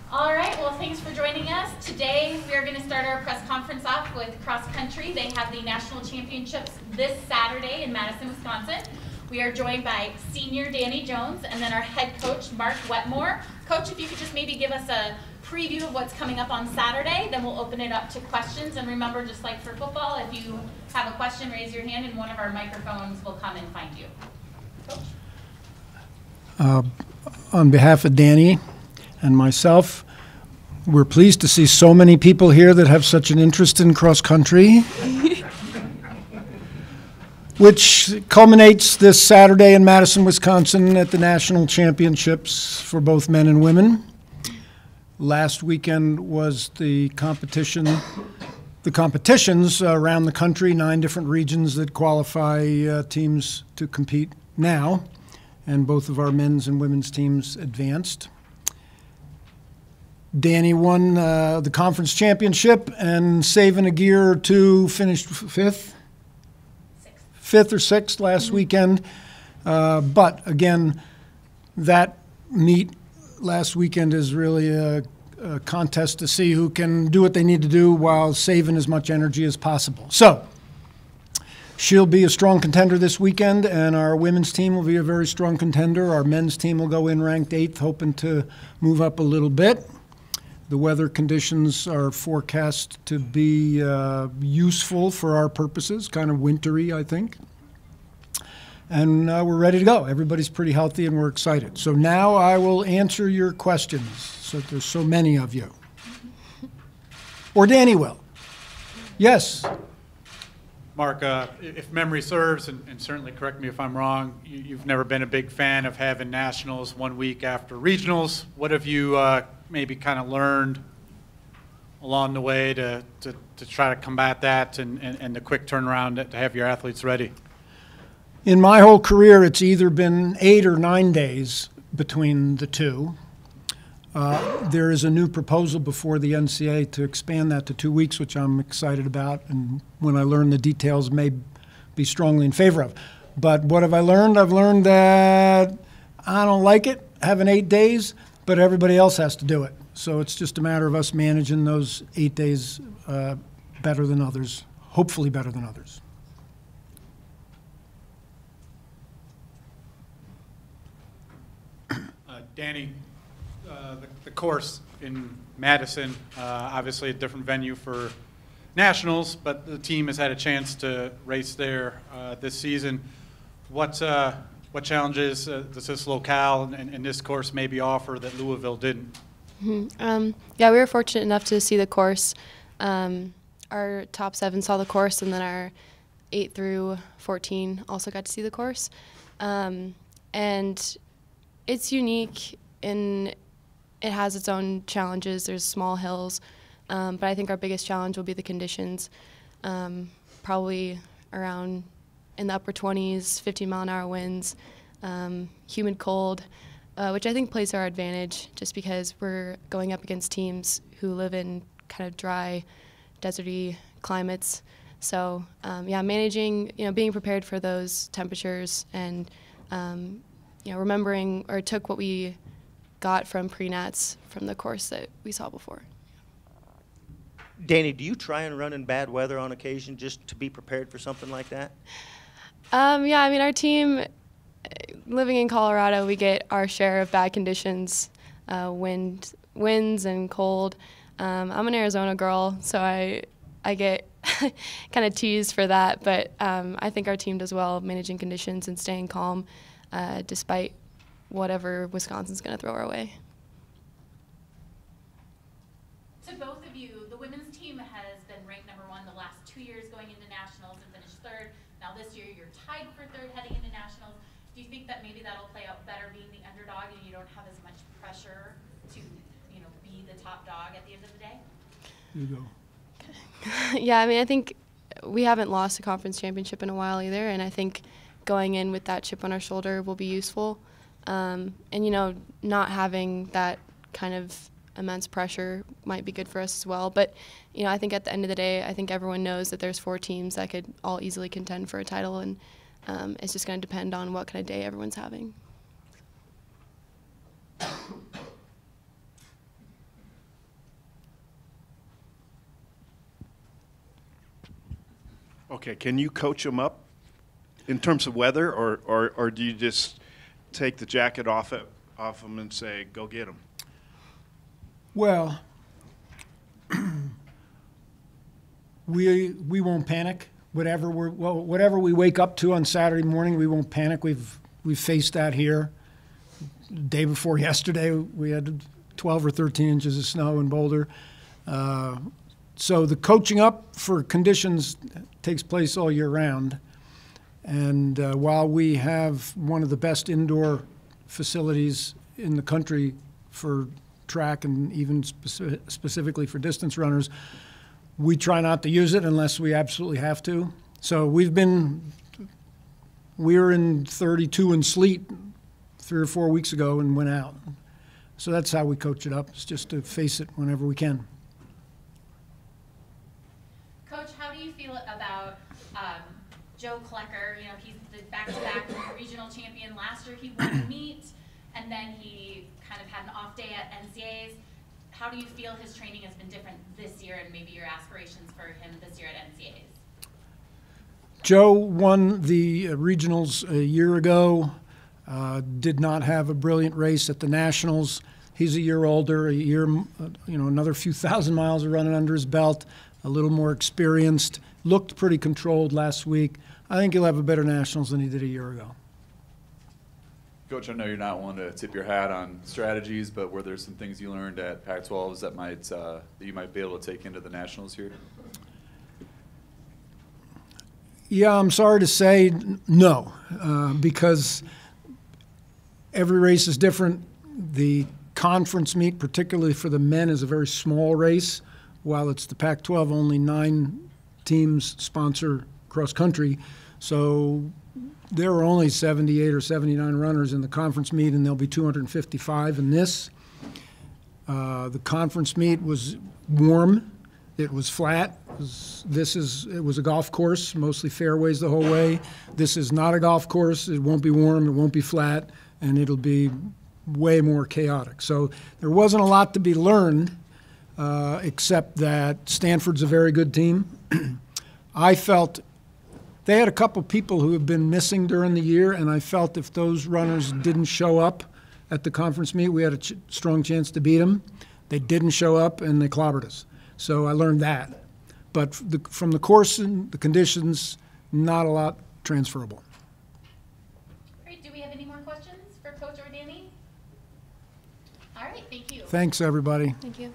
All right, well, thanks for joining us. Today, we are going to start our press conference off with cross country. They have the national championships this Saturday in Madison, Wisconsin. We are joined by senior Dani Jones and then our head coach, Mark Wetmore. Coach, if you could just maybe give us a preview of what's coming up on Saturday, then we'll open it up to questions. And remember, just like for football, if you have a question, raise your hand and one of our microphones will come and find you. Coach? On behalf of Dani and myself, we're pleased to see so many people here that have such an interest in cross country, which culminates this Saturday in Madison, Wisconsin at the national championships for both men and women. Last weekend was the competitions around the country, 9 different regions that qualify teams to compete now, and both of our men's and women's teams advanced. Dani won the conference championship, and saving a gear or two, finished fifth or sixth last weekend. But again, that meet last weekend is really a contest to see who can do what they need to do while saving as much energy as possible. So she'll be a strong contender this weekend, and our women's team will be a very strong contender. Our men's team will go in ranked 8th, hoping to move up a little bit. The weather conditions are forecast to be useful for our purposes, kind of wintry, I think. And we're ready to go. Everybody's pretty healthy, and we're excited. So now I will answer your questions, so there's so many of you. Or Dani will. Yes? Mark, if memory serves, and certainly correct me if I'm wrong, you've never been a big fan of having nationals 1 week after regionals. What have you maybe kind of learned along the way to try to combat that and the quick turnaround to have your athletes ready? In my whole career, it's either been 8 or 9 days between the two. There is a new proposal before the NCAA to expand that to 2 weeks, which I'm excited about, and when I learn the details, may be strongly in favor of. But what have I learned? I've learned that I don't like it, having 8 days, but everybody else has to do it. So it's just a matter of us managing those 8 days better than others, hopefully better than others. Dani, the course in Madison, obviously a different venue for nationals, but the team has had a chance to race there this season. What challenges does this locale and this course maybe offer that Louisville didn't? Yeah, we were fortunate enough to see the course. Our top 7 saw the course, and then our 8 through 14 also got to see the course. And it's unique, and it has its own challenges. There's small hills, but I think our biggest challenge will be the conditions. Probably around in the upper 20s, 15-mile-an-hour winds, humid cold, which I think plays to our advantage just because we're going up against teams who live in kind of dry, deserty climates. So yeah, managing, being prepared for those temperatures and remembering or took what we got from pre-nats from the course that we saw before. Dani, do you try and run in bad weather on occasion just to be prepared for something like that? Yeah, I mean, our team, living in Colorado, we get our share of bad conditions, winds and cold. I'm an Arizona girl, so I get kind of teased for that, but I think our team does well managing conditions and staying calm despite whatever Wisconsin's going to throw our way. To both of you, the women's team has been ranked #1 the last 2 years going into nationals and finished 3rd. Now this year you're tied for 3rd heading into nationals. Do you think that maybe that'll play out better being the underdog and you don't have as much pressure to, be the top dog at the end of the day? You go. Yeah, I mean, I think we haven't lost a conference championship in a while either, and I think going in with that chip on our shoulder will be useful. And, not having that kind of immense pressure might be good for us as well. But, I think at the end of the day, I think everyone knows that there's 4 teams that could all easily contend for a title, and it's just going to depend on what kind of day everyone's having. Okay, can you coach them up in terms of weather, or do you just take the jacket off them and say, go get them? Well, we won't panic. Whatever we wake up to on Saturday morning, we won't panic. We've faced that here. The day before yesterday, we had 12 or 13 inches of snow in Boulder. So the coaching up for conditions takes place all year round. And while we have one of the best indoor facilities in the country for track and even specifically for distance runners, we try not to use it unless we absolutely have to. So we were in 32 in sleet 3 or 4 weeks ago and went out. So that's how we coach it up. It's just to face it whenever we can. Coach, how do you feel about Joe Klecker? You know, he's the back-to-back regional champion. Last year he won a meet, and then he kind of had an off day at NCAAs. How do you feel his training has been different this year, and maybe your aspirations for him this year at NCAAs? Joe won the regionals a year ago. Did not have a brilliant race at the Nationals. He's a year older, another few thousand miles of running under his belt, a little more experienced. Looked pretty controlled last week. I think he'll have a better Nationals than he did a year ago. Coach, I know you're not one to tip your hat on strategies, but were there some things you learned at Pac-12s that you might be able to take into the Nationals here? Yeah, I'm sorry to say no, because every race is different. The conference meet, particularly for the men, is a very small race. While it's the Pac-12, only 9 teams sponsor cross-country. So there are only 78 or 79 runners in the conference meet, and there'll be 255 in this. The conference meet was warm. It was flat. It was a golf course, mostly fairways the whole way. This is not a golf course. It won't be warm. It won't be flat, and it'll be way more chaotic. So there wasn't a lot to be learned, except that Stanford's a very good team. I felt they had a couple people who have been missing during the year, and I felt if those runners didn't show up at the conference meet, we had a strong chance to beat them. They didn't show up, and they clobbered us. So I learned that. But from the course and the conditions, not a lot transferable. Great. Do we have any more questions for Coach or Dani? All right. Thank you. Thanks, everybody. Thank you.